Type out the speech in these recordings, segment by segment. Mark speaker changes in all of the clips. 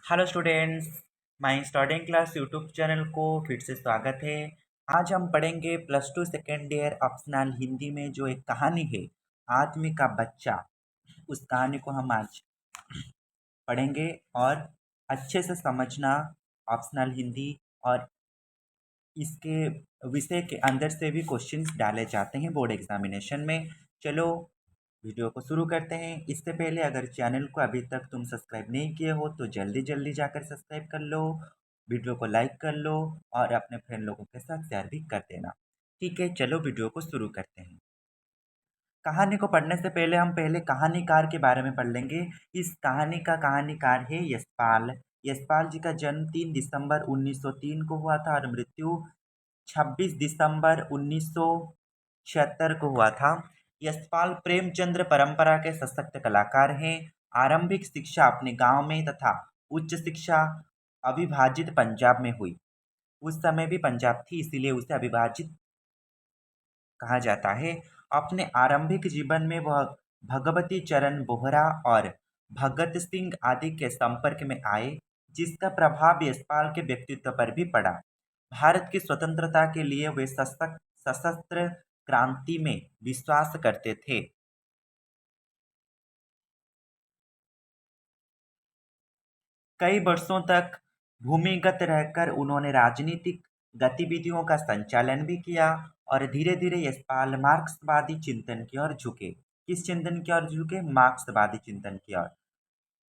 Speaker 1: Hello students. My student class YouTube channel को फिर से स्वागत है। आज हम पढ़ेंगे plus two second year optional Hindi में जो एक कहानी है, आदमी का बच्चा। उस कहानी को हम आज पढ़ेंगे और अच्छे से समझना ऑप्शनल हिंदी। और इसके विषय के अंदर से भी क्वेश्चंस डाले जाते हैं बोर्ड एग्जामिनेशन में। चलो वीडियो को शुरू करते हैं। इससे पहले अगर चैनल को अभी तक तुम सब्सक्राइब नहीं किए हो तो जल्दी जल्दी जाकर सब्सक्राइब कर लो, वीडियो को लाइक कर लो और अपने फ्रेंड लोगों के साथ शेयर भी कर देना। ठीक है, चलो वीडियो को शुरू करते हैं। कहानी को पढ़ने से पहले हम पहले कहानीकार के बारे में पढ़ लेंगे। इस कहानी का कहानीकार है यशपाल। यशपाल जी का जन्म 3 दिसंबर 1903 को हुआ था और मृत्यु 26 दिसंबर 1976 को हुआ था। यशपाल प्रेमचंद्र परंपरा के सशक्त कलाकार हैं। आरंभिक शिक्षा अपने गांव में तथा उच्च शिक्षा अविभाजित पंजाब में हुई। उस समय भी पंजाब थी, इसीलिए उसे अविभाजित कहा जाता है। अपने आरंभिक जीवन में वह भगवती चरण बोहरा और भगत सिंह आदि के संपर्क में आए, जिसका प्रभाव यशपाल के व्यक्तित्व पर भी पड़ा। भारत की स्वतंत्रता के लिए वे सशस्त्र क्रांति में विश्वास करते थे। कई वर्षों तक भूमिगत रहकर उन्होंने राजनीतिक गतिविधियों का संचालन भी किया और धीरे धीरे यशपाल मार्क्सवादी चिंतन की ओर झुके। किस चिंतन की ओर झुके? मार्क्सवादी चिंतन की ओर।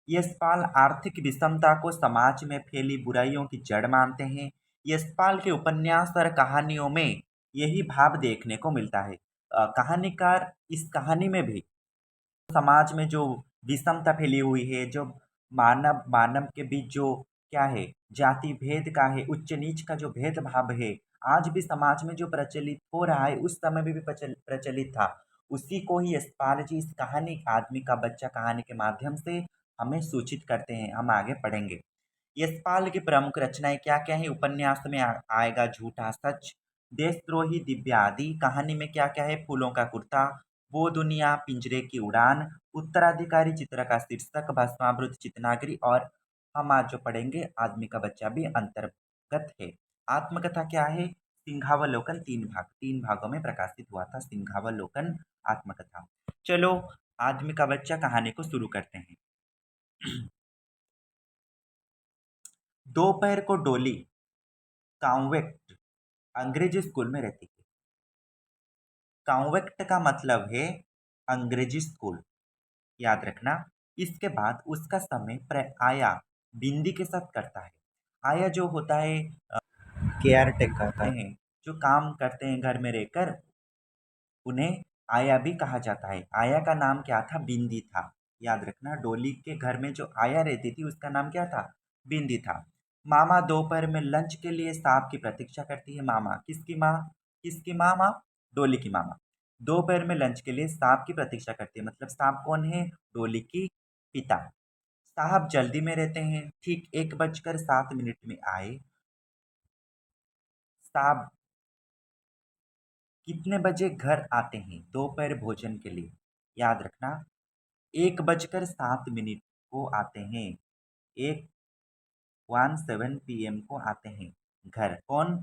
Speaker 1: यशपाल आर्थिक विषमता को समाज में फैली बुराइयों की जड़ मानते हैं। यशपाल के उपन्यास और कहानियों में यही भाव देखने को मिलता है। कहानीकार इस कहानी में भी समाज में जो विषमता फैली हुई है, जो मानव मानव के बीच जो क्या है, जाति भेद का है, उच्च नीच का जो भेदभाव है, आज भी समाज में जो प्रचलित हो रहा है, उस समय में भी प्रचलित था। उसी को ही यशपाल जी इस कहानी आदमी का बच्चा कहानी के माध्यम से हमें सूचित करते हैं। हम आगे पढ़ेंगे। यशपाल की प्रमुख रचनाएं क्या क्या है? उपन्यास में आएगा झूठा सच, देशद्रोही दिव्या आदि। कहानी में क्या क्या है? फूलों का कुर्ता, वो दुनिया, पिंजरे की उड़ान, उत्तराधिकारी चित्र का शीर्षक, भस्मावृत चितनागिरी और हम आज जो पढ़ेंगे आदमी का बच्चा भी अंतर्गत है। आत्मकथा क्या है? सिंहावलोकन। तीन भागों में प्रकाशित हुआ था सिंहावलोकन आत्मकथा। चलो आदमी का बच्चा कहानी को शुरू करते हैं। दोपहर को डोली कॉन्वेंट अंग्रेजी स्कूल में रहती थी। कॉन्वेंट का मतलब है अंग्रेजी स्कूल, याद रखना। इसके बाद उसका समय आया बिंदी के साथ करता है। आया जो होता है केयर टेकर हैं, जो काम करते हैं घर में रहकर, उन्हें आया भी कहा जाता है। आया का नाम क्या था? बिंदी था। याद रखना, डोली के घर में जो आया रहती थी उसका नाम क्या था? बिंदी था। मामा दोपहर में लंच के लिए सांप की प्रतीक्षा करती है। मामा किसकी माँ? किसकी मामा? डोली की मामा दोपहर में लंच के लिए सांप की प्रतीक्षा करती है। मतलब सांप कौन है? डोली की पिता। साहब जल्दी में रहते हैं, ठीक 1:07 में आए। साहब कितने बजे घर आते हैं दोपहर भोजन के लिए? याद रखना, 1:07 को आते हैं। 1:17 PM को आते हैं घर। कौन?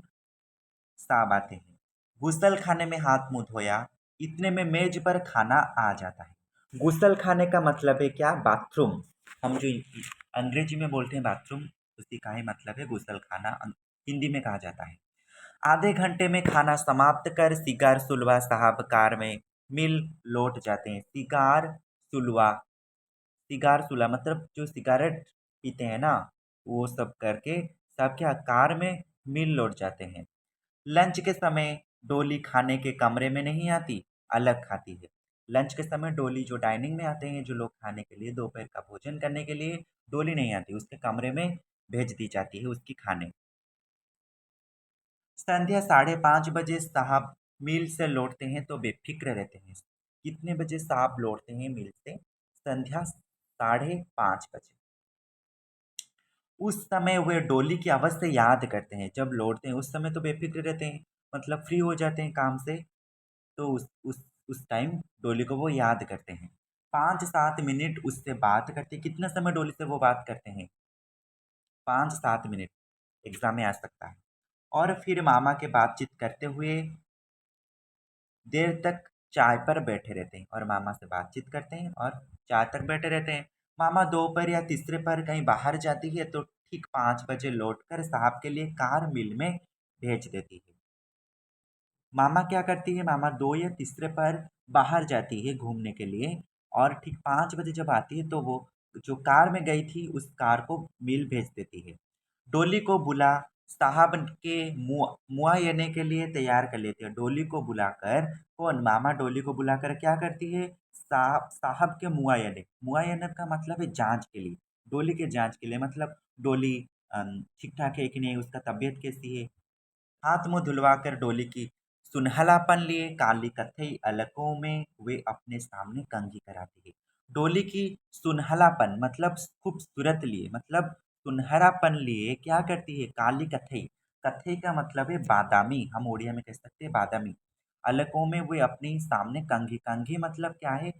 Speaker 1: साहब आते हैं। गुसल खाने में हाथ मुंह धोया, इतने में मेज पर खाना आ जाता है। गुसल खाने का मतलब है क्या? बाथरूम। हम जो अंग्रेजी में बोलते हैं बाथरूम, उसी का ही मतलब है गुसल खाना, हिंदी में कहा जाता है। आधे घंटे में खाना समाप्त कर सिगार सुलवा साहब कार में मिल लौट जाते हैं। सुलवा सिगार सुला मतलब जो सिगारेट पीते हैं ना, वो सब करके सब क्या कार में मिल लौट जाते हैं। लंच के समय डोली खाने के कमरे में नहीं आती, अलग खाती है। लंच के समय डोली जो डाइनिंग में आते हैं, जो लोग खाने के लिए दोपहर का भोजन करने के लिए, डोली नहीं आती, उसके कमरे में भेज दी जाती है उसकी खाने। संध्या 5:30 बजे साहब मिल से लौटते हैं तो बेफिक्र रहते हैं। कितने बजे साहब लौटते हैं मिल से? संध्या 5:30 बजे। उस समय वे डोली की अवश्य याद करते हैं। जब लौटते हैं उस समय तो बेफिक्र रहते हैं, मतलब फ्री हो जाते हैं काम से, तो उस टाइम डोली को वो याद करते हैं। 5-7 मिनट उससे बात करते हैं। कितना समय डोली से वो बात करते हैं? 5-7 मिनट एग्ज़ाम में आ सकता है। और फिर मामा के बातचीत करते हुए देर तक चाय पर बैठे रहते हैं और मामा से बातचीत करते हैं और चाय तक बैठे रहते हैं। मामा दोपहर या तीसरे पहर कहीं बाहर जाती है तो ठीक 5 बजे लौटकर साहब के लिए कार मिल में भेज देती है। मामा क्या करती है, मामा दो या तीसरे पहर बाहर जाती है घूमने के लिए और ठीक 5 बजे जब आती है तो वो जो कार में गई थी उस कार को मिल भेज देती है। डोली को बुला साहब के मुआयने के लिए तैयार कर लेती है। डोली को बुलाकर कौन, मामा डोली को बुलाकर क्या करती है, साहब साहब के मुआयने, मुआयने का मतलब है जांच के लिए, डोली के जांच के लिए, मतलब डोली ठीक ठाक है कि नहीं, उसका तबीयत कैसी है। हाथ मुंह धुलवाकर डोली की सुनहलापन लिए काली कथई अलकों में वे अपने सामने कंघी कराती है। डोली की सुनहलापन मतलब खूबसूरत लिए, मतलब सुनहरापन लिए क्या करती है, काली कथई, कथई का मतलब है बादामी, हम उड़िया में कह सकते हैं बादामी, अलकों में वे अपने सामने कंघी, कंघी मतलब क्या है,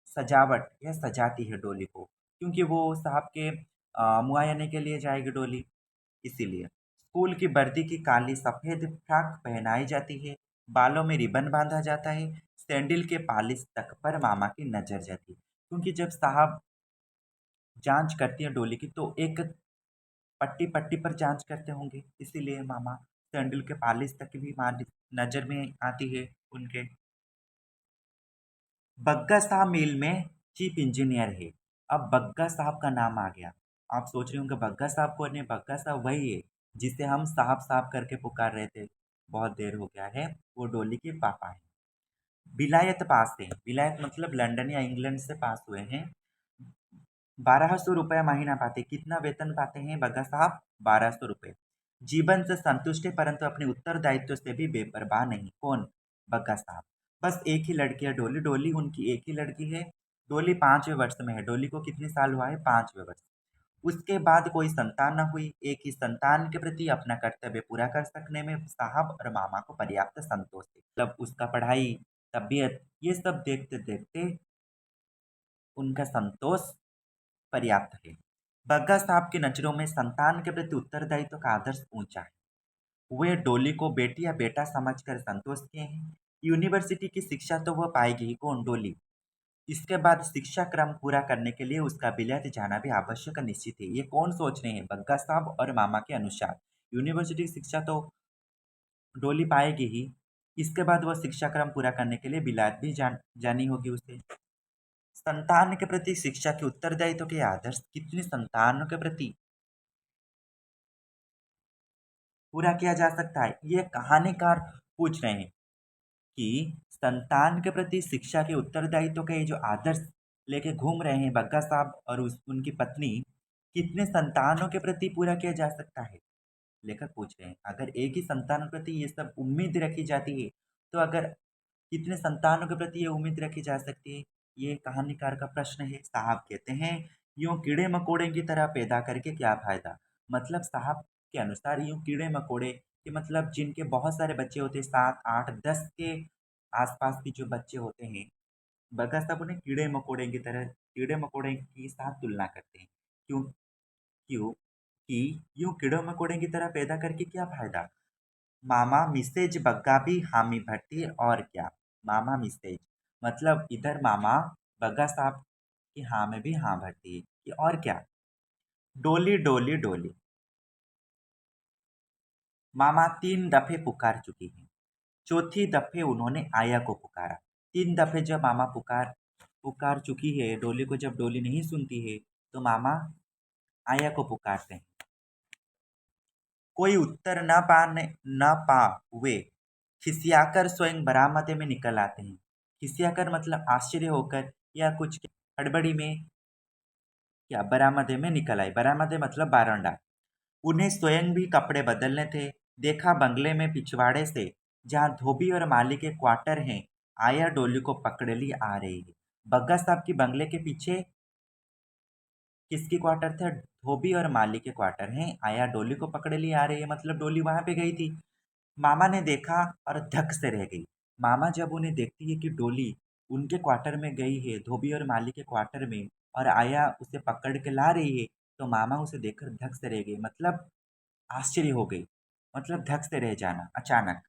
Speaker 1: सजावट या सजाती है डोली को, क्योंकि वो साहब के मुआयने के लिए जाएगी डोली, इसीलिए। स्कूल की वर्दी की काली सफ़ेद फ्रॉक पहनाई जाती है, बालों में रिबन बाँधा जाता है, सैंडल के पॉलिश तक पर मामा की नज़र जाती है। क्योंकि जब साहब जाँच करती हैं डोली की तो एक पट्टी-पट्टी पर जाँच करते होंगे, इसीलिए मामा सैंडल के पॉलिश तक भी मार नज़र में आती है उनके। बग्गा साहब मिल में चीफ इंजीनियर है। अब बग्गा साहब का नाम आ गया। आप सोच रहे होंगे बग्गा साहब कौन है? बग्गा साहब वही है जिसे हम साहब साहब करके पुकार रहे थे, बहुत देर हो गया है। वो डोली के पापा हैं। विलायत पास है, विलायत मतलब लंदन या इंग्लैंड से पास हुए हैं। 1200 रुपया महीना पाते, कितना वेतन पाते हैं बग्गा साहब? 1200 रुपये। जीवन से संतुष्ट है परंतु अपने उत्तरदायित्व से भी बेपरवाह नहीं। कौन? बग्गा साहब। बस एक ही लड़की है डोली, डोली उनकी एक ही लड़की है। डोली 5वें वर्ष में है। डोली को कितने साल हुआ है? 5वें वर्ष। उसके बाद कोई संतान न हुई। एक ही संतान के प्रति अपना कर्तव्य पूरा कर सकने में साहब और मामा को पर्याप्त संतोष है। मतलब उसका पढ़ाई, तबीयत, ये सब देखते देखते उनका संतोष पर्याप्त है। बग्गा साहब की नज़रों में संतान के प्रति उत्तरदायित्व का आदर्श ऊंचा है। वे डोली को बेटी या बेटा समझकर संतोष किए हैं। यूनिवर्सिटी की शिक्षा तो वह पाएगी ही, कौन? डोली। इसके बाद शिक्षा क्रम पूरा करने के लिए उसका विलायत जाना भी आवश्यक निश्चित है। ये कौन सोच रहे हैं? बग्गा साहब और मामा के अनुसार यूनिवर्सिटी की शिक्षा तो डोली पाएगी ही, इसके बाद वह शिक्षा क्रम पूरा करने के लिए विलायत भी जानी होगी उसे। संतान के प्रति शिक्षा के उत्तरदायित्व के आदर्श कितने संतानों के प्रति पूरा किया जा सकता है, ये कहानीकार पूछ रहे हैं कि संतान के प्रति शिक्षा के उत्तरदायित्व के ये जो आदर्श लेके घूम रहे हैं बग्गा साहब और उनकी पत्नी, कितने संतानों के प्रति पूरा किया जा सकता है, लेखक पूछ रहे हैं। अगर एक ही संतान के प्रति ये सब उम्मीद रखी जाती है तो अगर कितने संतानों के प्रति ये उम्मीद रखी जा सकती है, ये कहानीकार का प्रश्न है। साहब कहते हैं, यूं कीड़े मकोड़े की तरह पैदा करके क्या फायदा। मतलब साहब के अनुसार यूं कीड़े मकोड़े के मतलब जिनके बहुत सारे बच्चे होते हैं, 7 8 10 के आसपास के जो बच्चे होते हैं, बगैर सब उन्हें कीड़े मकोड़े की तरह, कीड़े मकोड़े के साथ तुलना करते हैं। क्यों? क्यों कि यूं कीड़े मकोड़े की तरह पैदा करके क्या फायदा। मामा मिसेज बग्गा भी हामी भरती है और क्या। मामा मिसेज मतलब इधर मामा बग्गा साहब की हाँ में भी हाँ भरती है कि और क्या। डोली डोली डोली मामा 3 दफे पुकार चुकी हैं। चौथी दफे उन्होंने आया को पुकारा। 3 दफे जब मामा पुकार पुकार चुकी है डोली को, जब डोली नहीं सुनती है तो मामा आया को पुकारते हैं। कोई उत्तर न पा वे खिसियाकर स्वयं बरामदे में निकल आते हैं। खिसियाकर मतलब आश्चर्य होकर या कुछ हड़बड़ी में, क्या बरामदे में निकल आए, बरामदे मतलब बारंडा। उन्हें स्वयं भी कपड़े बदलने थे। देखा बंगले में पिछवाड़े से जहाँ धोबी और माली के क्वार्टर हैं, आया डोली को पकड़ ली आ रही है। बग्गा साहब की बंगले के पीछे किसकी क्वार्टर थे? धोबी और माली के क्वार्टर हैं। आया डोली को पकड़ ली आ रही है मतलब डोली वहां पे गई थी। मामा ने देखा और धक से रह गई। मामा जब उन्हें देखती है कि डोली उनके क्वार्टर में गई है, धोबी और माली के क्वार्टर में, और आया उसे पकड़ के ला रही है, तो मामा उसे देखकर धक से रह गए, मतलब आश्चर्य हो गई, मतलब धक से रह जाना अचानक।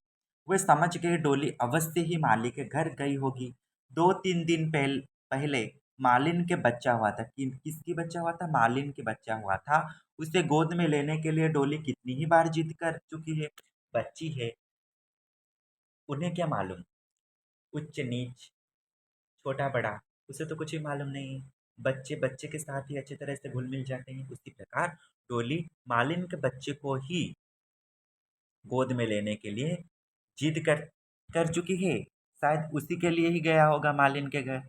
Speaker 1: वे समझ गए डोली अवश्य ही माली के घर गई होगी। 2-3 दिन पहले मालिन के बच्चा हुआ था। किसकी बच्चा हुआ था? मालिन के बच्चा हुआ था। उसे गोद में लेने के लिए डोली कितनी ही बार जिद कर चुकी है। बच्ची है, उन्हें क्या मालूम उच्च नीच, छोटा बड़ा, उसे तो कुछ ही मालूम नहीं है। बच्चे बच्चे के साथ ही अच्छी तरह से घुल मिल जाते हैं। उसी प्रकार डोली मालिन के बच्चे को ही गोद में लेने के लिए जिद कर कर चुकी है। शायद उसी के लिए ही गया होगा मालिन के घर।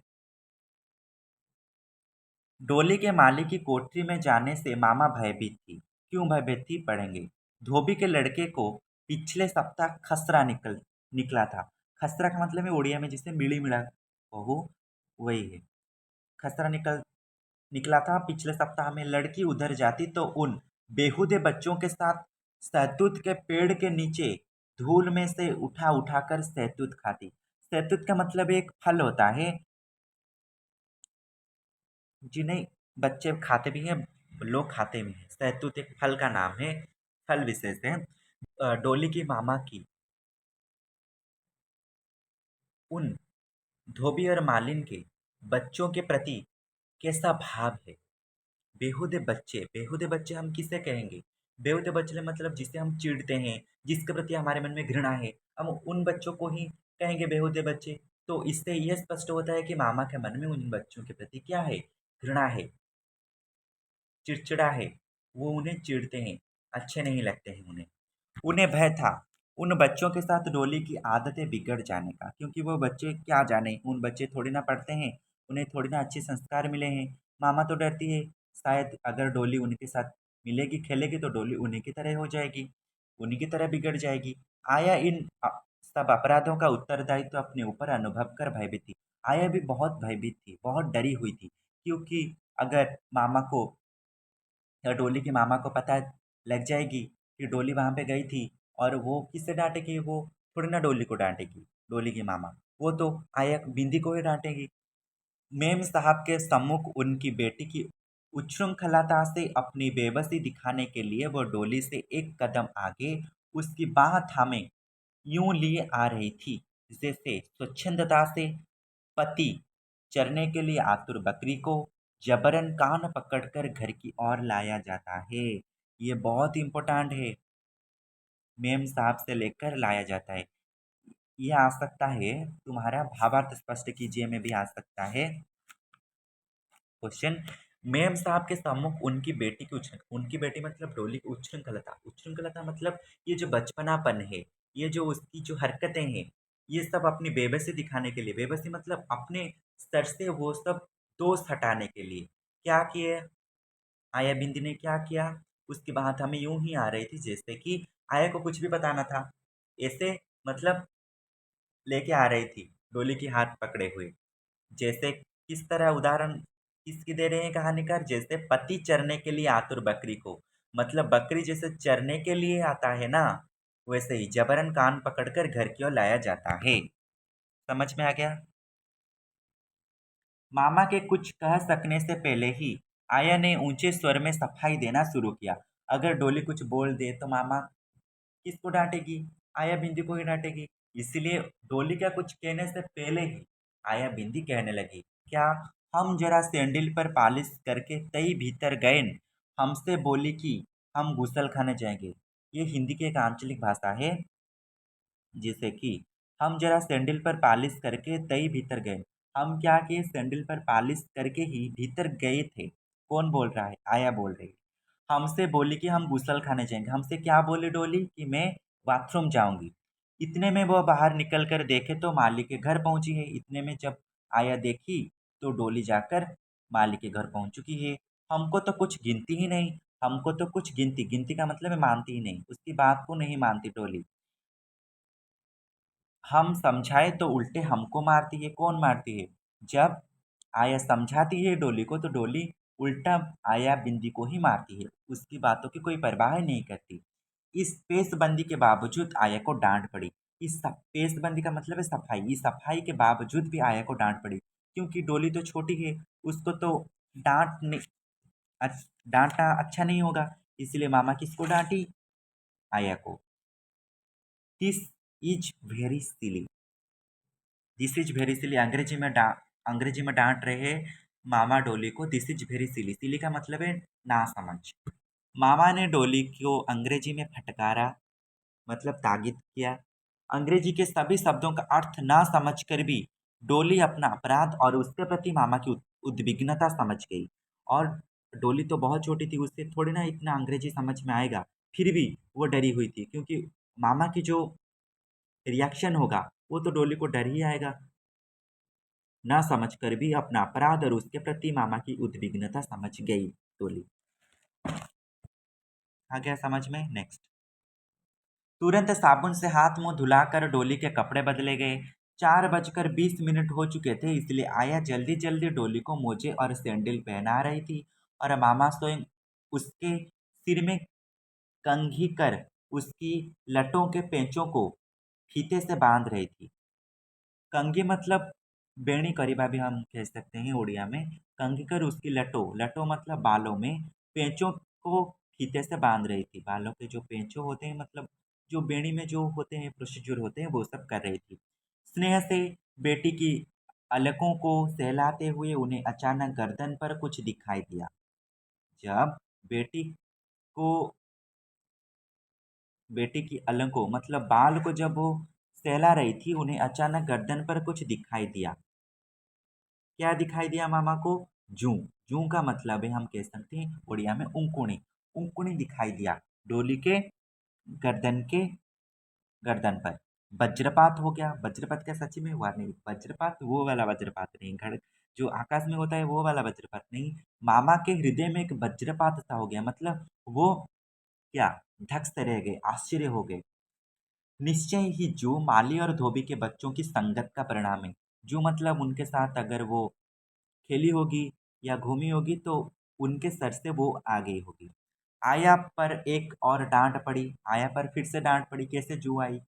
Speaker 1: डोली के माली की कोठरी में जाने से मामा भयभीत थी। क्यों भयभीत थी, पढ़ेंगे। धोबी के लड़के को पिछले सप्ताह खसरा निकला था। खसरा का मतलब है उड़िया में जिसे मिली मिला बहू, वही है। खसरा निकला था। पिछले सप्ताह में लड़की उधर जाती तो उन बेहुदे बच्चों के साथ सहतूत के पेड़ के नीचे धूल में से उठा उठाकर सहतूत खाती। सहतूत का मतलब एक फल होता है। जी नहीं, बच्चे खाते भी हैं, लोग खाते भी हैं। सहतूत एक फल का नाम है, फल विशेष है। डोली की मामा की उन धोबी और मालिन के बच्चों के प्रति कैसा भाव है। बेहुदे बच्चे हम किसे कहेंगे? बेहुदे बच्चे मतलब जिसे हम चिढ़ते हैं, जिसके प्रति हमारे मन में घृणा है, हम उन बच्चों को ही कहेंगे बेहुदे बच्चे। तो इससे यह स्पष्ट होता है कि मामा के मन में उन बच्चों के प्रति क्या है? घृणा है, चिड़चिड़ा है। वो उन्हें चिढ़ते हैं, अच्छे नहीं लगते हैं उन्हें। उन्हें भय था उन बच्चों के साथ डोली की आदतें बिगड़ जाने का, क्योंकि वो बच्चे क्या जाने, उन बच्चे थोड़ी ना पढ़ते हैं, उन्हें थोड़ी ना अच्छे संस्कार मिले हैं। मामा तो डरती है शायद अगर डोली उनके साथ मिलेगी खेलेगी तो डोली उन्हीं की तरह हो जाएगी, उन्हीं की तरह बिगड़ जाएगी। आया इन सब अपराधों का उत्तरदायित्व तो अपने ऊपर अनुभव कर भयभीत थी। आया भी बहुत भयभीत थी, बहुत डरी हुई थी, क्योंकि अगर मामा को या डोली के मामा को पता लग जाएगी कि डोली वहाँ पे गई थी, और वो किससे डांटेगी? वो थोड़ी ना डोली को डांटेगी, डोली की मामा। वो तो आया बिंदी को ही डांटेगी। मेम साहब के सम्मुख उनकी बेटी की उच्छृंखलता से अपनी बेबसी दिखाने के लिए वो डोली से एक कदम आगे उसकी बाह थामे यूं लिए आ रही थी, जैसे स्वच्छंदता से पति चरने के लिए आतुर बकरी को जबरन कान पकड़कर घर की ओर लाया जाता है। ये बहुत इम्पोर्टेंट है। मेम साहब से लेकर लाया जाता है। ये आ सकता है, तुम्हारा भावार्थ स्पष्ट कीजिए में भी आ सकता है क्वेश्चन। मेम साहब के सम्मुख उनकी बेटी मतलब डोली की उच्छृंखलता मतलब ये जो बचपनापन है, ये जो उसकी जो हरकतें हैं, ये सब अपनी बेबसी दिखाने के लिए, बेबसी मतलब अपने सर से वो सब दोष हटाने के लिए क्या किए? आया बिंदी ने क्या किया? उसकी बात हमें यूं ही आ रही थी जैसे कि आया को कुछ भी बताना था, ऐसे मतलब लेके आ रही थी डोली की हाथ पकड़े हुए। जैसे किस तरह उदाहरण किसकी दे रहे हैं कहानीकार? जैसे पति चरने के लिए आतुर बकरी को, मतलब बकरी जैसे चरने के लिए आता है ना, वैसे ही जबरन कान पकड़कर घर की ओर लाया जाता है। समझ में आ गया? मामा के कुछ कह सकने से पहले ही आया ने ऊंचे स्वर में सफाई देना शुरू किया। अगर डोली कुछ बोल दे तो मामा किसको डांटेगी? आया बिंदी को ही डांटेगी। इसलिए डोली का कुछ कहने से पहले ही आया बिंदी कहने लगी, क्या हम जरा सैंडल पर पालिश करके तई भीतर गए न? हमसे बोली कि हम गुसल खाने जाएंगे। ये हिंदी की एक आंचलिक भाषा है, जैसे कि हम जरा सैंडल पर पालिश करके तई भीतर गए। हम क्या किए? सैंडल पर पालिश करके ही भीतर गए थे। कौन बोल रहा है? आया बोल रही है। हमसे बोली कि हम गुसल खाने जाएंगे। हमसे क्या बोली डोली? कि मैं बाथरूम जाऊंगी। इतने में वह बाहर निकल कर देखे तो माली के घर पहुंची है। इतने में जब आया देखी तो डोली जाकर माली के घर पहुंच चुकी है। हमको तो कुछ गिनती ही नहीं, हमको तो कुछ गिनती गिनती का मतलब है मानती ही नहीं, उसकी बात को नहीं मानती डोली। हम समझाए तो उल्टे हमको मारती है। कौन मारती है? जब आया समझाती है डोली को तो डोली उल्टा आया बिंदी को ही मारती है, उसकी बातों की कोई परवाह नहीं करती। इस पेशबंदी के बावजूद आया को डांट पड़ी। पेशबंदी का मतलब है सफाई। इस सफाई के बावजूद भी आया को डांट पड़ी, क्योंकि डोली तो छोटी है, उसको तो डांट नहीं, डांटना अच्छा नहीं होगा, इसलिए मामा किसको डांटी? आया को। This is very silly. This is very silly अंग्रेजी में डांट रहे मामा डोली को। This is very silly. Silly का मतलब है ना समझ। मामा ने डोली को अंग्रेजी में फटकारा, मतलब तागिद किया। अंग्रेजी के सभी शब्दों का अर्थ ना समझकर भी डोली अपना अपराध और उसके प्रति मामा की उद्विग्नता समझ गई। और डोली तो बहुत छोटी थी, उससे थोड़ी ना इतना अंग्रेजी समझ में आएगा। फिर भी वो डरी हुई थी, क्योंकि मामा की जो रिएक्शन होगा वो तो डोली को डर ही आएगा। ना समझकर भी अपना अपराध और उसके प्रति मामा की उद्विग्नता समझ गई डोली। आ गया समझ में? नेक्स्ट। तुरंत साबुन से हाथ मुंह धुलाकर डोली के कपड़े बदले गए। 4:20 हो चुके थे, इसलिए आया जल्दी जल्दी डोली को मोजे और सैंडल पहना रही थी, और मामा स्वयं उसके सिर में कंघी कर उसकी लटों के पेंचों को फीते से बांध रही थी। कंघी मतलब बेणी करीबा भी हम कह सकते हैं उड़िया में। कंघी कर उसकी लटों मतलब बालों में, पेंचों को फीते से बांध रही थी। बालों के जो पेंचो होते हैं, मतलब जो बेणी में जो होते हैं प्रोसीजर होते हैं, वो सब कर रही थी। स्नेह से बेटी की अलकों को सहलाते हुए उन्हें अचानक गर्दन पर कुछ दिखाई दिया। जब बेटी को बेटी की अलकों मतलब बाल को जब वो सहला रही थी, उन्हें अचानक गर्दन पर कुछ दिखाई दिया। क्या दिखाई दिया मामा को? जूं। जूं का मतलब है, हम कह सकते हैं उड़िया में, उंकुनी। उंकुनी दिखाई दिया डोली के गर्दन के गर्दन पर। वज्रपात हो गया। वज्रपात क्या सच में हुआ? नहीं, वज्रपात वो वाला वज्रपात नहीं, घर जो आकाश में होता है वो वाला वज्रपात नहीं। मामा के हृदय में एक वज्रपात सा हो गया, मतलब वो क्या, धक से रह गए, आश्चर्य हो गए। निश्चय ही जो माली और धोबी के बच्चों की संगत का परिणाम है। जो मतलब उनके साथ अगर वो खेली होगी या घूमी होगी, तो उनके सर से वो आ गई होगी। आया पर एक और डांट पड़ी। आया पर फिर से डांट पड़ी। कैसे जू आई?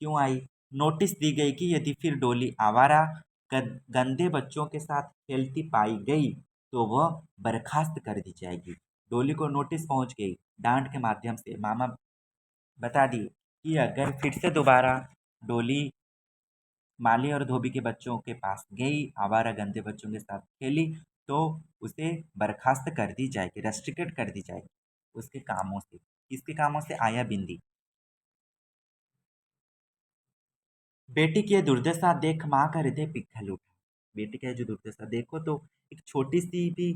Speaker 1: क्यों आई? नोटिस दी गई कि यदि फिर डोली आवारा गंदे बच्चों के साथ खेलती पाई गई तो वह बर्खास्त कर दी जाएगी। डोली को नोटिस पहुंच गई डांट के माध्यम से। मामा बता दिए कि अगर फिर से दोबारा डोली माली और धोबी के बच्चों के पास गई, आवारा गंदे बच्चों के साथ खेली, तो उसे बर्खास्त कर दी जाएगी, रेस्ट्रिक्टेड कर दी जाएगी उसके कामों से। किसके कामों से? आया बिंदी। बेटी की यह दुर्दशा देख माँ का हृदय पिघल उठा। बेटी का ये जो दुर्दशा देखो तो, एक छोटी सी भी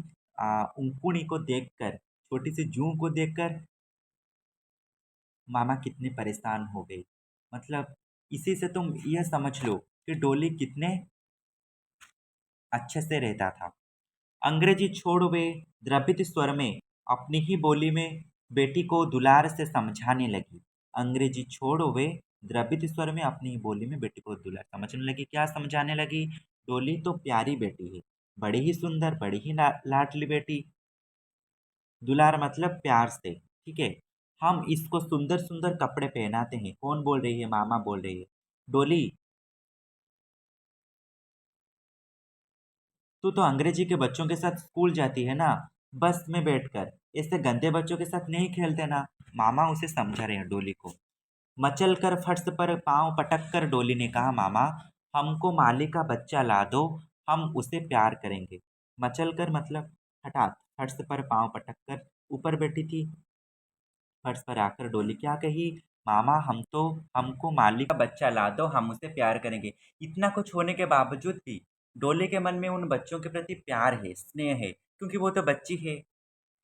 Speaker 1: उंकुनी को देखकर, छोटी सी जूं को देखकर मामा कितने परेशान हो गई। मतलब इसी से तुम यह समझ लो कि डोली कितने अच्छे से रहता था। अंग्रेजी छोड़ वे द्रवित स्वर में अपनी ही बोली में बेटी को दुलार से समझाने लगी। अंग्रेजी छोड़ वे द्रवित स्वर में अपनी ही बोली में बेटी को दुलार समझने लगी। क्या समझाने लगी? डोली तो प्यारी बेटी है, बड़ी ही सुंदर, बड़ी ही लाडली बेटी। दुलार मतलब प्यार से, ठीक है। हम इसको सुंदर सुंदर कपड़े पहनाते हैं। कौन बोल रही है? मामा बोल रही है। डोली, तू तो अंग्रेजी के बच्चों के साथ स्कूल जाती है ना, बस में बैठकर। ऐसे गंदे बच्चों के साथ नहीं खेलते ना। मामा उसे समझा रहे हैं डोली को। मचल कर फर्श पर पांव पटक कर डोली ने कहा, मामा हमको माली का बच्चा ला दो, हम उसे प्यार करेंगे। मचल कर मतलब हठात, फर्श पर पांव पटक कर ऊपर बैठी थी। फर्श पर आकर डोली क्या कही? मामा हमको माली का बच्चा ला दो, हम उसे प्यार करेंगे। इतना कुछ होने के बावजूद भी डोली के मन में उन बच्चों के प्रति प्यार है, स्नेह है, क्योंकि वो तो बच्ची है।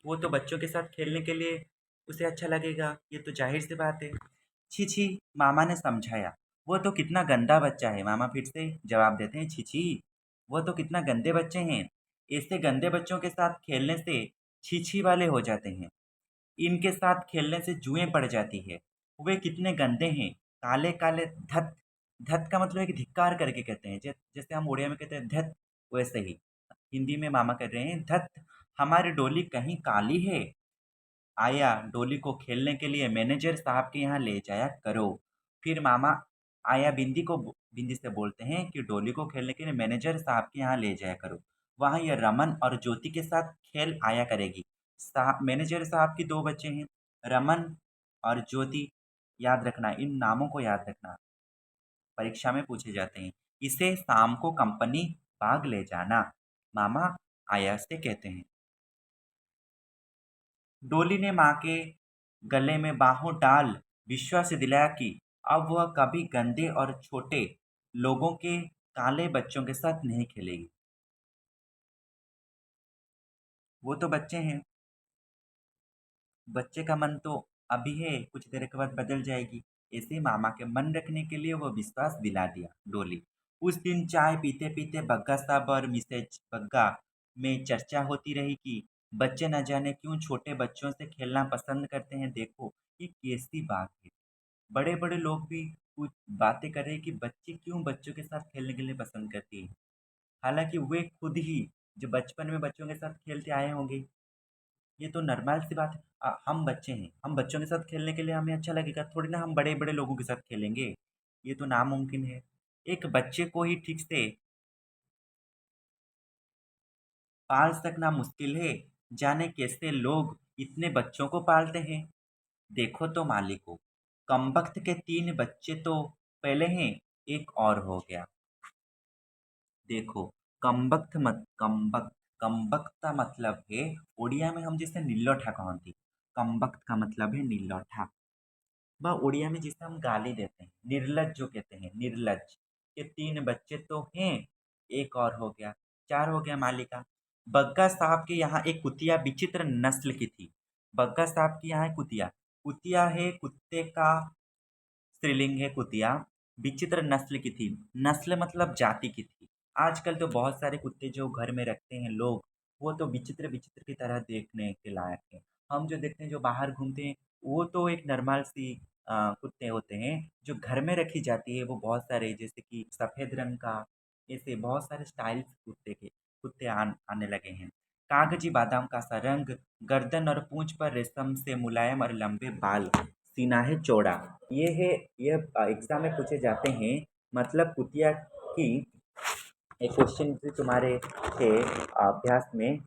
Speaker 1: वो तो बच्चों के साथ खेलने के लिए उसे अच्छा लगेगा, ये तो जाहिर सी बात है। छी छी, मामा ने समझाया। वो तो कितना गंदा बच्चा है। मामा फिर से जवाब देते हैं, छी छी, वो तो कितना गंदे बच्चे हैं। ऐसे गंदे बच्चों के साथ खेलने से छी छी वाले हो जाते हैं। इनके साथ खेलने से जुएं पड़ जाती है। वे कितने गंदे हैं, काले काले धत। धत का मतलब है कि धिक्कार करके कहते हैं, जैसे हम उड़िया में कहते हैं धत, वैसे ही हिंदी में मामा कह रहे हैं, धत हमारी डोली कहीं काली है। आया डोली को खेलने के लिए मैनेजर साहब के यहाँ ले जाया करो। फिर मामा आया बिंदी से बोलते हैं कि डोली को खेलने के लिए मैनेजर साहब के यहाँ ले जाया करो। वहाँ ये रमन और ज्योति के साथ खेल आया करेगी। मैनेजर साहब के दो बच्चे हैं, रमन और ज्योति। याद रखना, इन नामों को याद रखना, परीक्षा में पूछे जाते हैं। इसे शाम को कंपनी भाग ले जाना, मामा आया से कहते हैं। डोली ने माँ के गले में बाहों डाल विश्वास दिलाया कि अब वह कभी गंदे और छोटे लोगों के काले बच्चों के साथ नहीं खेलेगी। वो तो बच्चे हैं, बच्चे का मन तो अभी है, कुछ देर के बाद बदल जाएगी। ऐसे मामा के मन रखने के लिए वो विश्वास दिला दिया डोली। उस दिन चाय पीते पीते बग्गा साहब और मिसेज बग्गा में चर्चा होती रही कि बच्चे न जाने क्यों छोटे बच्चों से खेलना पसंद करते हैं। देखो ये कैसी बात है, बड़े बड़े लोग भी कुछ बातें कर रहे हैं कि बच्चे क्यों बच्चों के साथ खेलने के लिए पसंद करती है, हालांकि वे खुद ही जो बचपन में बच्चों के साथ खेलते आए होंगे। ये तो नॉर्मल सी बात है। हम बच्चे हैं, हम बच्चों के साथ खेलने के लिए हमें अच्छा लगेगा, थोड़ी ना हम बड़े बड़े लोगों के साथ खेलेंगे। ये तो नामुमकिन है। एक बच्चे को ही ठीक से पाल सकना मुश्किल है, जाने कैसे लोग इतने बच्चों को पालते हैं। देखो तो मालिको, कमबख्त के 3 बच्चे तो पहले हैं, एक और हो गया। देखो, कमबख्त मत कमबख्त कमबख्त का मतलब है, उड़िया में हम जिसे निल्लोठा कहते, कमबख्त का मतलब है निल्लोठा। वह उड़िया में जिसे हम गाली देते हैं, निर्लज जो कहते हैं, निर्लज। ये 3 बच्चे तो हैं, एक और हो गया, 4 हो गया मालिका। बग्गा साहब के यहाँ एक कुतिया विचित्र नस्ल की थी। बग्गा साहब के यहाँ एक कुतिया, कुतिया है कुत्ते का स्त्रीलिंग है कुतिया, विचित्र नस्ल की थी। नस्ल मतलब जाति की थी। आजकल तो बहुत सारे कुत्ते जो घर में रखते हैं लोग, वो तो विचित्र विचित्र की तरह देखने के लायक है। हम जो देखते हैं जो बाहर घूमते हैं, वो तो एक नॉर्मल सी कुत्ते होते हैं। जो घर में रखी जाती है वो बहुत सारे, जैसे कि सफ़ेद रंग का, ऐसे बहुत सारे स्टाइल्स कुत्ते आने लगे हैं। कागजी बादाम का सा रंग, गर्दन और पूंछ पर रेशम से मुलायम और लंबे बाल, सीना है चौड़ा। ये है, ये एग्जाम में पूछे जाते हैं। मतलब कुतिया की एक क्वेश्चन भी तुम्हारे थे अभ्यास में,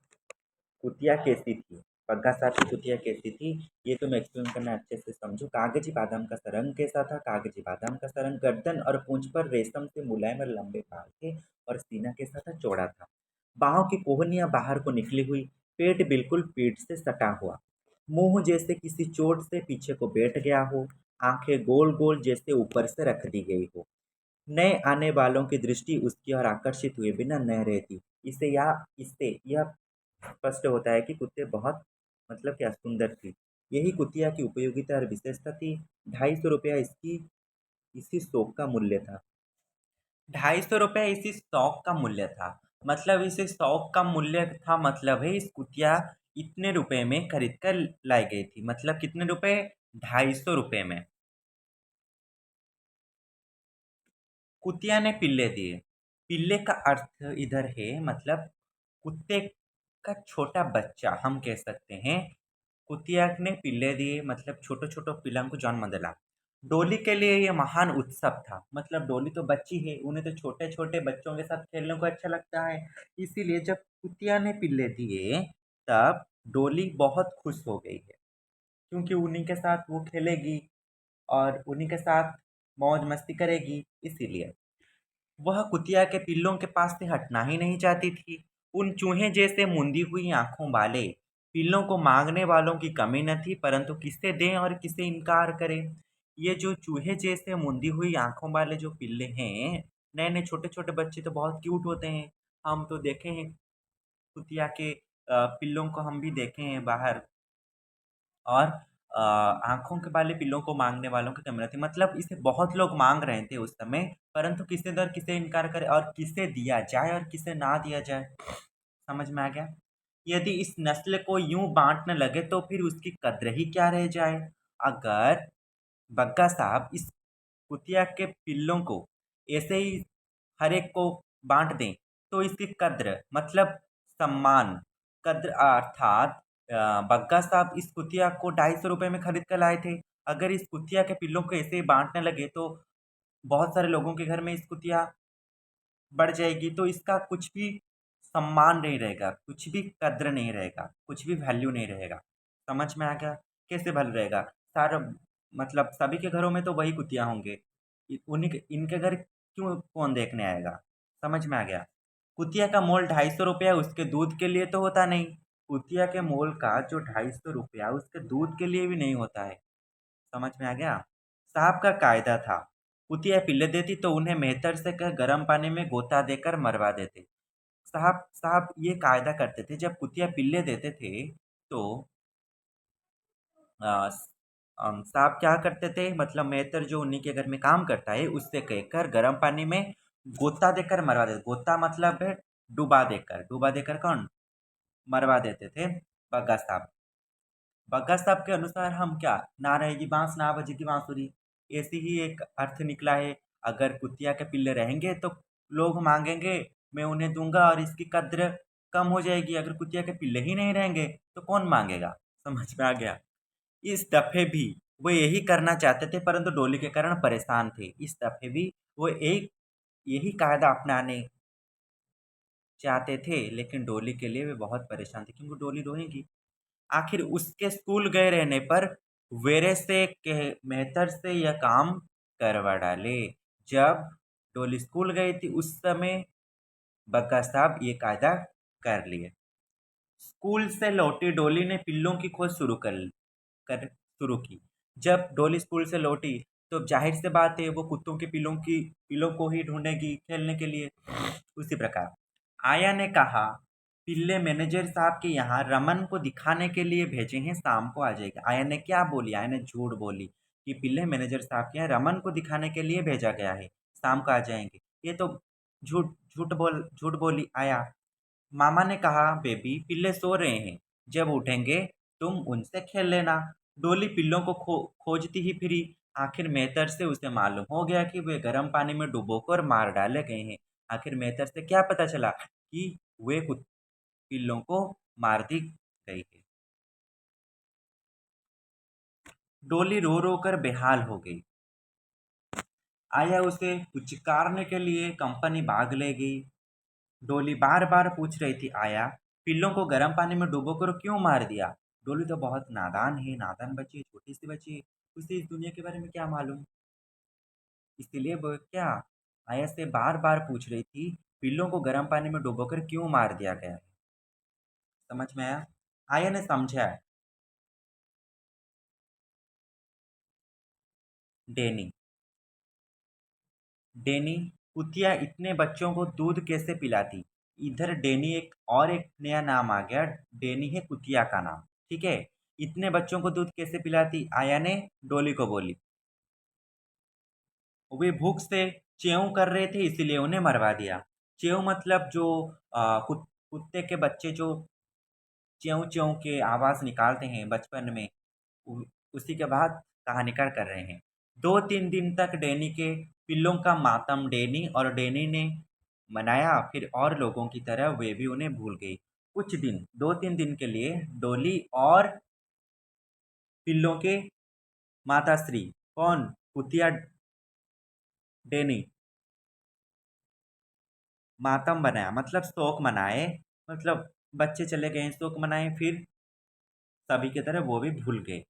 Speaker 1: कुतिया कैसी थी, बग्गा साहब की कुतिया कैसी थी। ये तो मैं एक्सप्लेन करना अच्छे से समझो। कागजी बादाम का सरंग कैसा था, कागजी बादाम का सरंग, गर्दन और पूंछ पर रेशम से मुलायम और लंबे बाल थे, और सीना कैसा था, चौड़ा था। बाहों की कोहनियां बाहर को निकली हुई, पेट बिल्कुल पीठ से सटा हुआ, मुंह जैसे किसी चोट से पीछे को बैठ गया हो, आंखें गोल गोल जैसे ऊपर से रख दी गई हो। नए आने वालों की दृष्टि उसकी ओर आकर्षित हुए बिना न रहती। इससे यह स्पष्ट होता है कि कुत्ते बहुत, मतलब क्या, सुंदर थी। यही कुतिया की उपयोगिता और विशेषता थी। 250 रुपया इसकी इसी शौक का मूल्य था। 250 रुपया इसी शौक का मूल्य था। मतलब इसे शौक का मूल्य था, मतलब है इस कुतिया इतने रुपए में खरीद कर लाई गई थी। मतलब कितने रुपए, 250 रुपये में। कुतिया ने पिल्ले दिए। पिल्ले का अर्थ इधर है, मतलब कुत्ते का छोटा बच्चा हम कह सकते हैं। कुतिया ने पिल्ले दिए मतलब छोटे छोटे पिल्लों को जन्म दिला। डोली के लिए ये महान उत्सव था। मतलब डोली तो बच्ची है, उन्हें तो छोटे छोटे बच्चों के साथ खेलने को अच्छा लगता है। इसीलिए जब कुतिया ने पिल्ले दिए, तब डोली बहुत खुश हो गई है, क्योंकि उन्हीं के साथ वो खेलेगी और उन्हीं के साथ मौज मस्ती करेगी। इसीलिए वह कुतिया के पिल्लों के पास से हटना ही नहीं चाहती थी। उन चूहे जैसे मुंदी हुई आंखों वाले पिल्लों को मांगने वालों की कमी न थी, परंतु किसे दें और किसे इनकार करें। ये जो चूहे जैसे मुंदी हुई आंखों वाले जो पिल्ले हैं, नए नए छोटे छोटे बच्चे तो बहुत क्यूट होते हैं। हम तो देखे हैं कुतिया के पिल्लों को, हम भी देखे हैं बाहर। और आँखों के वाले पिल्लों को माँगने वालों की कमी न थी। मतलब इसे बहुत लोग माँग रहे थे उस समय, परंतु किसे दर किसे इनकार करे और किसे दिया जाए और किसे ना दिया जाए। समझ में आ गया? यदि इस नस्ल को यूँ बाँटने लगे तो फिर उसकी कद्र ही क्या रह जाए। अगर बग्गा साहब इस कुतिया के पिल्लों को ऐसे ही हर एक को बाँट दें, तो इसकी कद्र मतलब सम्मान, कद्र अर्थात बग्गा साहब इस कुतिया को 250 रुपये में खरीद कर लाए थे। अगर इस कुतिया के पिल्लों को ऐसे ही बाँटने लगे तो बहुत सारे लोगों के घर में इस कुतिया बढ़ जाएगी, तो इसका कुछ भी सम्मान नहीं रहेगा, कुछ भी कद्र नहीं रहेगा, कुछ भी वैल्यू नहीं रहेगा। समझ में आ गया? कैसे भल रहेगा? सारा मतलब सभी के घरों में तो वही कुतिया होंगे। उन्हीं के इनके घर क्यों कौन देखने आएगा? समझ में आ गया? कुतिया का मोल 250 रुपया उसके दूध के लिए तो होता नहीं। कुतिया के मोल का जो 250 रुपया उसके दूध के लिए भी नहीं होता है। समझ में आ गया? साहब का कायदा था, कुतिया पिल्ले देती तो उन्हें मेहतर से कह गर्म पानी में गोता देकर मरवा देते। साहब साहब ये कायदा करते थे, जब कुतिया पिल्ले देते थे तो साहब क्या करते थे, मतलब मेहतर जो उन्हीं के घर में काम करता है उससे कहकर गर्म पानी में गोता देकर मरवा देते। गोता मतलब है डुबा देकर कौन मरवा देते थे? बग्गा साहब। बग्गा साहब के अनुसार हम क्या, ना रहेगी बांस ना बजेगी बांसुरी, ऐसी ही एक अर्थ निकला है। अगर कुतिया के पिल्ले रहेंगे तो लोग मांगेंगे, मैं उन्हें दूंगा और इसकी कद्र कम हो जाएगी। अगर कुतिया के पिल्ले ही नहीं रहेंगे तो कौन मांगेगा? समझ में आ गया? इस दफे भी वो यही करना चाहते थे, परंतु डोली के कारण परेशान थे। इस दफे भी वो एक यही कायदा अपनाने चाहते थे, लेकिन डोली के लिए वे बहुत परेशान थे, क्योंकि डोली रोएगी। आखिर उसके स्कूल गए रहने पर वेरे से मेहतर से यह काम करवा डाले। जब डोली स्कूल गई थी उस समय बग्गा साहब ये कायदा कर लिए। स्कूल से लौटी डोली ने पिल्लों की खोज कर शुरू की। जब डोली स्कूल से लौटी तो जाहिर सी बात है वो कुत्तों के पिल्लों को ही ढूंढेगी खेलने के लिए। उसी प्रकार आया ने कहा, पिल्ले मैनेजर साहब के यहाँ रमन को दिखाने के लिए भेजे हैं, शाम को आ जाएगा। आया ने क्या बोली? आया ने झूठ बोली कि पिल्ले मैनेजर साहब के यहाँ रमन को दिखाने के लिए भेजा गया है, शाम को आ जाएंगे। ये तो झूठ बोली आया। मामा ने कहा, बेबी पिल्ले सो रहे हैं, जब उठेंगे तुम उनसे खेल लेना। डोली पिल्लों को खोजती ही फिरी। आखिर मेहतर से उसे मालूम हो गया कि वे गर्म पानी में डुबोकर मार डाले गए हैं। आखिर मेहतर से क्या पता चला कि वे पिल्लों को मार दी गई है। डोली रो रो कर बेहाल हो गई। आया उसे पुचकारने के लिए कंपनी भाग ले गई। डोली बार बार पूछ रही थी, आया पिल्लों को गर्म पानी में डुबोकर क्यों मार दिया? डोली तो बहुत नादान है, नादान बच्ची है, छोटी सी बच्ची है, उसे इस दुनिया के बारे में क्या मालूम। इसीलिए वो क्या आया से बार बार पूछ रही थी, पिल्लों को गर्म पानी में डुबोकर क्यों मार दिया गया है। समझ में आया? आया ने समझा। डेनी डेनी कुतिया इतने बच्चों को दूध कैसे पिलाती? इधर डेनी एक नया नाम आ गया। डेनी है कुतिया का नाम। ठीक है। इतने बच्चों को दूध कैसे पिलाती? आया ने डोली को बोली। वे भूख से च्यों कर रहे थे, इसीलिए उन्हें मरवा दिया। च्यों मतलब जो कुत्ते के बच्चे जो च्यों च्यों के आवाज निकालते हैं बचपन में, उ- उसी के बाद कहानीकार कर रहे हैं। 2-3 दिन तक डेनी के पिल्लों का मातम डेनी और डेनी ने मनाया, फिर और लोगों की तरह वे भी उन्हें भूल गई। कुछ दिन 2-3 दिन के लिए डोली और पिल्लों के माताश्री कौन कुतिया डेनी मातम बनाया, मतलब शोक मनाए, मतलब बच्चे चले गए शोक मनाए, फिर सभी की तरह वो भी भूल गए।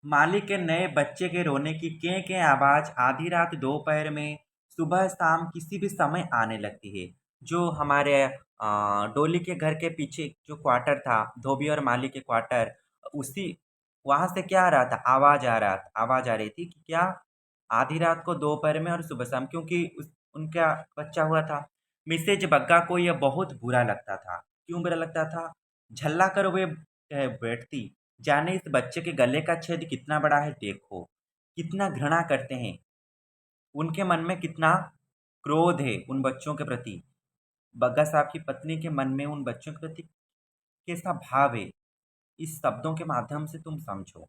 Speaker 1: माली के नए बच्चे के रोने की कें कें आवाज आधी रात दोपहर में सुबह शाम किसी भी समय आने लगती है। जो हमारे डोली के घर के पीछे जो क्वार्टर था, धोबी और माली के क्वार्टर, उसी वहां से क्या आ रहा था? आवाज आ रही थी कि क्या आधी रात को दोपहर में और सुबह शाम, क्योंकि उनका बच्चा हुआ था। मिसेज बग्गा को यह बहुत बुरा लगता था। क्यों बुरा लगता था? झल्ला कर वे बैठती, जाने इस बच्चे के गले का छेद कितना बड़ा है, देखो कितना घृणा करते हैं, उनके मन में कितना क्रोध है उन बच्चों के प्रति। बग्गा साहब की पत्नी के मन में उन बच्चों के प्रति कैसा भाव है, इस शब्दों के माध्यम से तुम समझो।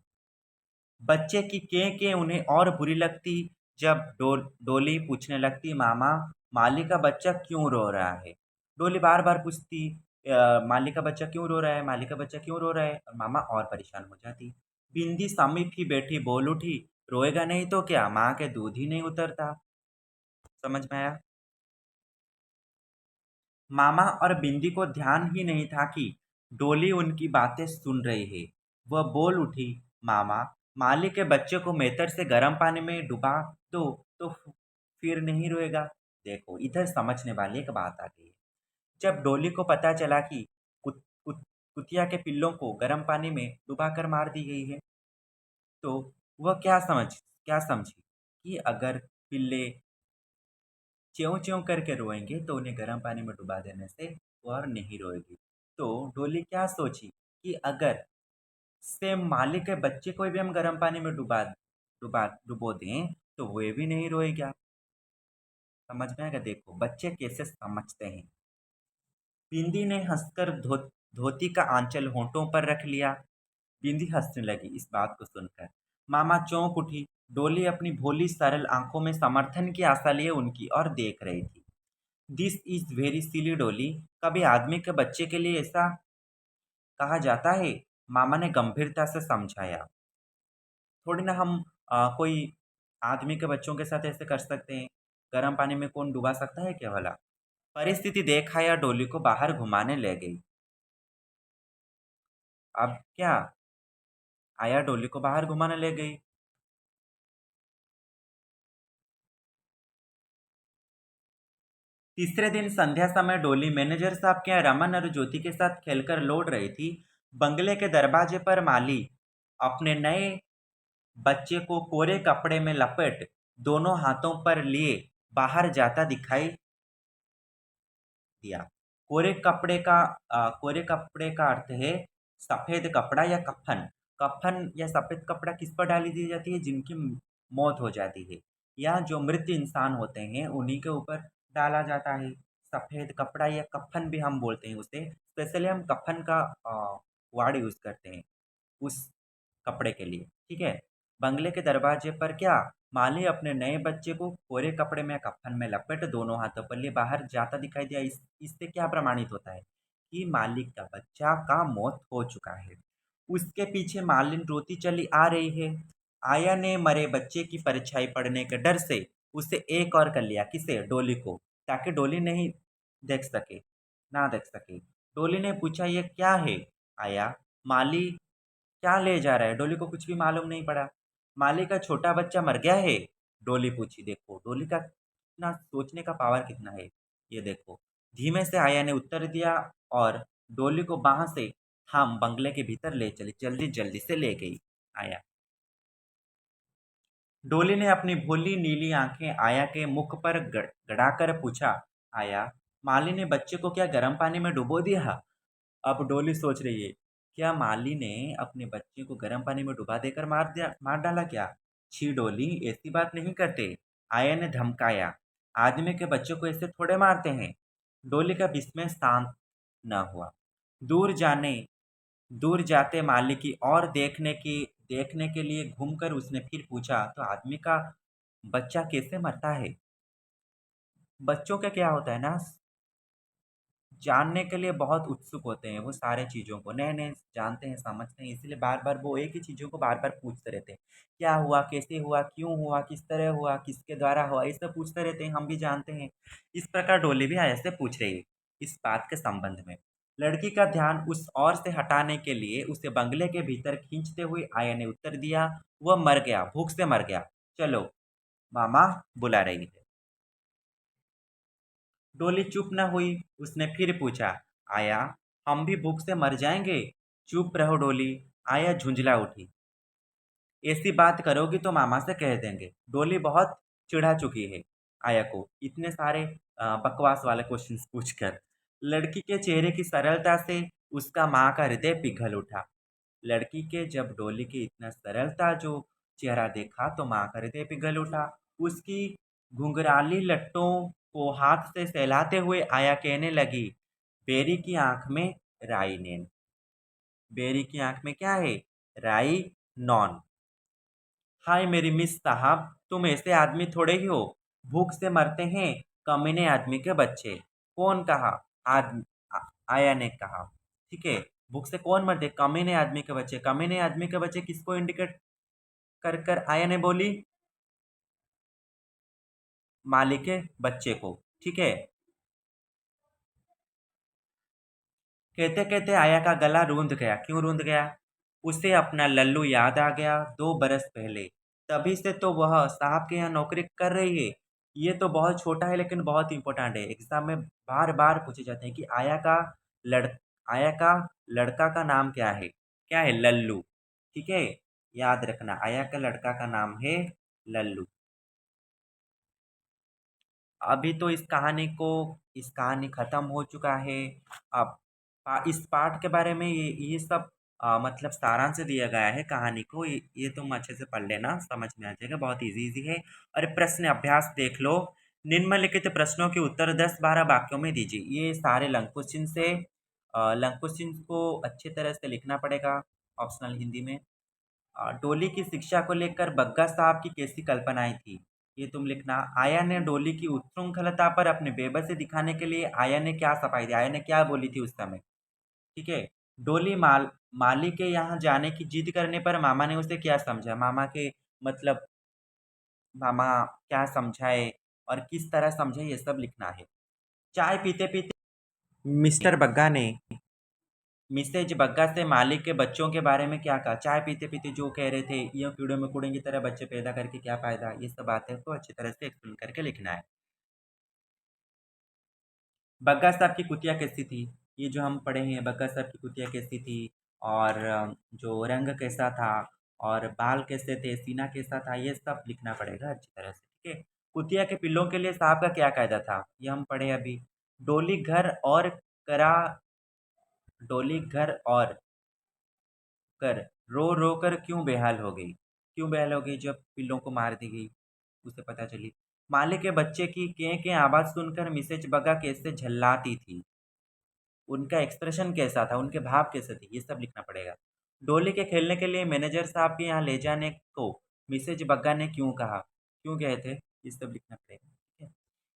Speaker 1: बच्चे की कें उन्हें और बुरी लगती जब डोली पूछने लगती, मामा माली का बच्चा क्यों रो रहा है? डोली बार बार पूछती, माली का बच्चा क्यों रो रहा है, माली का बच्चा क्यों रो रहा है, और मामा और परेशान हो जाती। बिंदी समीप ही बैठी बोल उठी, रोएगा नहीं तो क्या, माँ के दूध ही नहीं उतरता। समझ में आया? मामा और बिंदी को ध्यान ही नहीं था कि डोली उनकी बातें सुन रही है। वह बोल उठी, मामा, माली के बच्चे को मेथड से गर्म पानी में डुबा दो तो फिर नहीं रोएगा। देखो, इधर समझने वाली एक बात आ गई है। जब डोली को पता चला कि कुतिया के पिल्लों को गर्म पानी में डुबाकर मार दी गई है, तो वह क्या समझी कि अगर पिल्ले च्यों च्यों करके रोएंगे तो उन्हें गर्म पानी में डुबा देने से वह नहीं रोएगी। तो डोली क्या सोची कि अगर सेम मालिक के बच्चे को भी हम गर्म पानी में डुबो दें तो वे भी नहीं रोएगा। समझ में आएगा? देखो बच्चे कैसे समझते हैं। बिंदी ने हंसकर धोती का आंचल होंठों पर रख लिया। बिंदी हंसने लगी इस बात को सुनकर। मामा चौंक उठी। डोली अपनी भोली सरल आंखों में समर्थन की आशा लिए उनकी ओर देख रही थी। दिस इज वेरी सिली डोली, कभी आदमी के बच्चे के लिए ऐसा कहा जाता है? मामा ने गंभीरता से समझाया। थोड़ी ना हम कोई आदमी के बच्चों के साथ ऐसे कर सकते हैं। गर्म पानी में कौन डुबा सकता है क्या भला? परिस्थिति देखा या डोली को बाहर घुमाने ले गई। अब क्या? आया डोली को बाहर घुमाने ले गई। तीसरे दिन संध्या समय डोली मैनेजर साहब के यहाँ रमन और ज्योति के साथ खेलकर लौट रही थी। बंगले के दरवाजे पर माली अपने नए बच्चे को कोरे कपड़े में लपेट दोनों हाथों पर लिए बाहर जाता दिखाई दिया। कोरे कपड़े का अर्थ है सफेद कपड़ा या कफन। कफन या सफेद कपड़ा किस पर डाली दी जाती है? जिनकी मौत हो जाती है या जो मृत इंसान होते हैं उन्हीं के ऊपर डाला जाता है। सफेद कपड़ा या कफन भी हम बोलते हैं उसे। स्पेशली हम कफन का वर्ड यूज करते हैं उस कपड़े के लिए। ठीक है। बंगले के दरवाजे पर क्या माली अपने नए बच्चे को कोरे कपड़े में कफन में लपेट दोनों हाथों पर लिए बाहर जाता दिखाई दिया। इससे क्या प्रमाणित होता है कि मालिक का बच्चा का मौत हो चुका है। उसके पीछे मालिन रोती चली आ रही है। आया ने मरे बच्चे की परछाई पड़ने के डर से उसे एक और कर लिया। किसे? डोली को, ताकि डोली नहीं देख सके ना देख सके। डोली ने पूछा, ये क्या है आया? माली क्या ले जा रहा है? डोली को कुछ भी मालूम नहीं पड़ा। माली का छोटा बच्चा मर गया है? डोली पूछी। देखो डोली का कितना सोचने का पावर कितना है। ये देखो, धीमे से आया ने उत्तर दिया और डोली को बाह से थाम बंगले के भीतर ले चली। जल्दी जल्दी से ले गई। आया। डोली ने अपनी भोली नीली आंखें आया के मुख पर गड़ाकर पूछा, आया, माली ने बच्चे को क्या गर्म पानी में डुबो दिया? अब डोली सोच रही है, क्या माली ने अपने बच्चे को गर्म पानी में डुबा देकर मार डाला क्या? छी डोली, ऐसी बात नहीं करते। आया ने धमकाया। आदमी के बच्चों को ऐसे थोड़े मारते हैं। डोली का विस्मय शांत न हुआ। दूर जाने दूर जाते माली की और देखने के लिए घूमकर उसने फिर पूछा, तो आदमी का बच्चा कैसे मरता है? बच्चों का क्या होता है ना, जानने के लिए बहुत उत्सुक होते हैं वो सारे चीज़ों को, नए नए जानते हैं, समझते हैं, इसलिए बार बार वो एक ही चीज़ों को बार बार पूछते रहते हैं। क्या हुआ, कैसे हुआ, क्यों हुआ, किस तरह हुआ, किसके द्वारा हुआ, ये सब पूछते रहते हैं। हम भी जानते हैं। इस प्रकार डोली भी आया से पूछ रही है इस बात के संबंध में। लड़की का ध्यान उस ओर से हटाने के लिए उसे बंगले के भीतर खींचते हुए आया ने उत्तर दिया, वह मर गया, भूख से मर गया। चलो, मामा बुला रही है। डोली चुप न हुई। उसने फिर पूछा, आया, हम भी भूख से मर जाएंगे? चुप रहो डोली। आया झुंझला उठी। ऐसी बात करोगी तो मामा से कह देंगे। डोली बहुत चिढ़ा चुकी है आया को इतने सारे बकवास वाले क्वेश्चंस पूछकर। लड़की के चेहरे की सरलता से उसका माँ का हृदय पिघल उठा। लड़की के जब डोली की इतना सरलता जो चेहरा देखा तो माँ का हृदय पिघल उठा। उसकी घुंघराली लट्टों को हाथ से सहलाते हुए आया कहने लगी, बेरी की आंख में राई नैन। बेरी की आंख में क्या है? राई नॉन। हाय मेरी मिस साहब, तुम ऐसे आदमी थोड़े ही हो। भूख से मरते हैं कमीने आदमी के बच्चे। कौन कहा? आदमी आया ने कहा। ठीक है। भूख से कौन मरते? कमीने आदमी के बच्चे। कमीने आदमी के बच्चे किसको इंडिकेट कर कर आया ने बोली? मालिक के बच्चे को। ठीक है। कहते कहते आया का गला रूंध गया। क्यों रूंध गया? उसे अपना लल्लू याद आ गया 2 बरस पहले। तभी से तो वह साहब के यहाँ नौकरी कर रही है। ये तो बहुत छोटा है लेकिन बहुत इंपॉर्टेंट है। एग्जाम में बार बार पूछे जाते हैं कि लड़ आया का लड़का का नाम क्या है? क्या है? लल्लू। ठीक है, याद रखना, आया का लड़का का नाम है लल्लू। अभी तो इस कहानी खत्म हो चुका है। अब इस पाठ के बारे में ये सब मतलब सारांश दिया गया है कहानी को। ये तुम अच्छे से पढ़ लेना, समझ में आ जाएगा, बहुत इजी इजी है। और प्रश्न अभ्यास देख लो। निम्नलिखित प्रश्नों के उत्तर 10-12 वाक्यों में दीजिए। ये सारे लंकुश से लंकुश को अच्छी तरह से लिखना पड़ेगा ऑप्शनल हिंदी में। डोली की शिक्षा को लेकर बग्गा साहब की कैसी कल्पनाएं थी? ये तुम लिखना। आया ने डोली की उच्छृंखलता पर अपने बेबसी दिखाने के लिए आया ने क्या सफाई दी? आया ने क्या बोली थी उस समय? ठीक है। डोली माली के यहाँ जाने की जिद करने पर मामा ने उसे क्या समझा? मामा के मतलब मामा क्या समझाए और किस तरह समझे, ये सब लिखना है। चाय पीते पीते मिस्टर बग्गा ने मिसेज बग्गा से मालिक के बच्चों के बारे में क्या कहा? चाय पीते पीते जो कह रहे थे, ये कीड़े मकोड़ों की तरह बच्चे पैदा करके क्या फायदा, ये सब बातें को अच्छी तरह से एक्सप्लेन करके लिखना है। बग्गा साहब की कुतिया कैसी थी? ये जो हम पढ़े हैं, बग्गा साहब की कुतिया कैसी थी, और जो रंग कैसा था, और बाल कैसे थे, सीना कैसा था, ये सब लिखना पड़ेगा अच्छी तरह से। ठीक है। कुतिया के पिल्लों के लिए साहब का क्या कायदा था? ये हम पढ़े अभी। डोली घर और करा डोली घर और कर रो रो कर क्यों बेहाल हो गई? क्यों बेहाल हो गई? जब पिल्लों को मार दी गई, उसे पता चली। माली के बच्चे की कें आवाज सुनकर मिसेज बगा कैसे झल्लाती थी? उनका एक्सप्रेशन कैसा था, उनके भाव कैसे थे, ये सब लिखना पड़ेगा। डोली के खेलने के लिए मैनेजर साहब के यहाँ ले जाने को मिसेज बग्गा ने क्यों कहा? क्यों गए थे? ये सब लिखना पड़ेगा। ठीक है।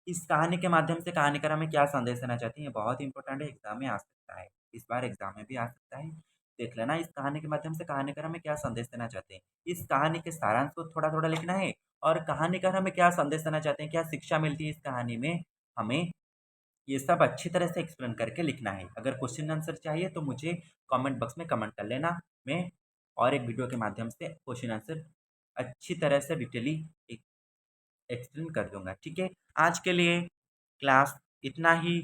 Speaker 1: इस कहानी के माध्यम से कहानीकार हमें क्या संदेश देना चाहती है? बहुत इंपॉर्टेंट है, एग्जाम में आ सकता है, इस बार एग्जाम में भी आ सकता है। देख लेना इस कहानी के माध्यम से कहानीकार हमें क्या संदेश देना चाहते हैं। इस कहानी के सारांश को थोड़ा थोड़ा लिखना है, और कहानीकार हमें क्या संदेश देना चाहते हैं, क्या शिक्षा मिलती है इस कहानी में हमें, ये सब अच्छी तरह से एक्सप्लेन करके लिखना है। अगर क्वेश्चन आंसर चाहिए तो मुझे कमेंट बॉक्स में कमेंट कर लेना। मैं और एक वीडियो के माध्यम से क्वेश्चन आंसर अच्छी तरह से डिटेली एक्सप्लेन कर दूंगा। ठीक है। आज के लिए क्लास इतना ही।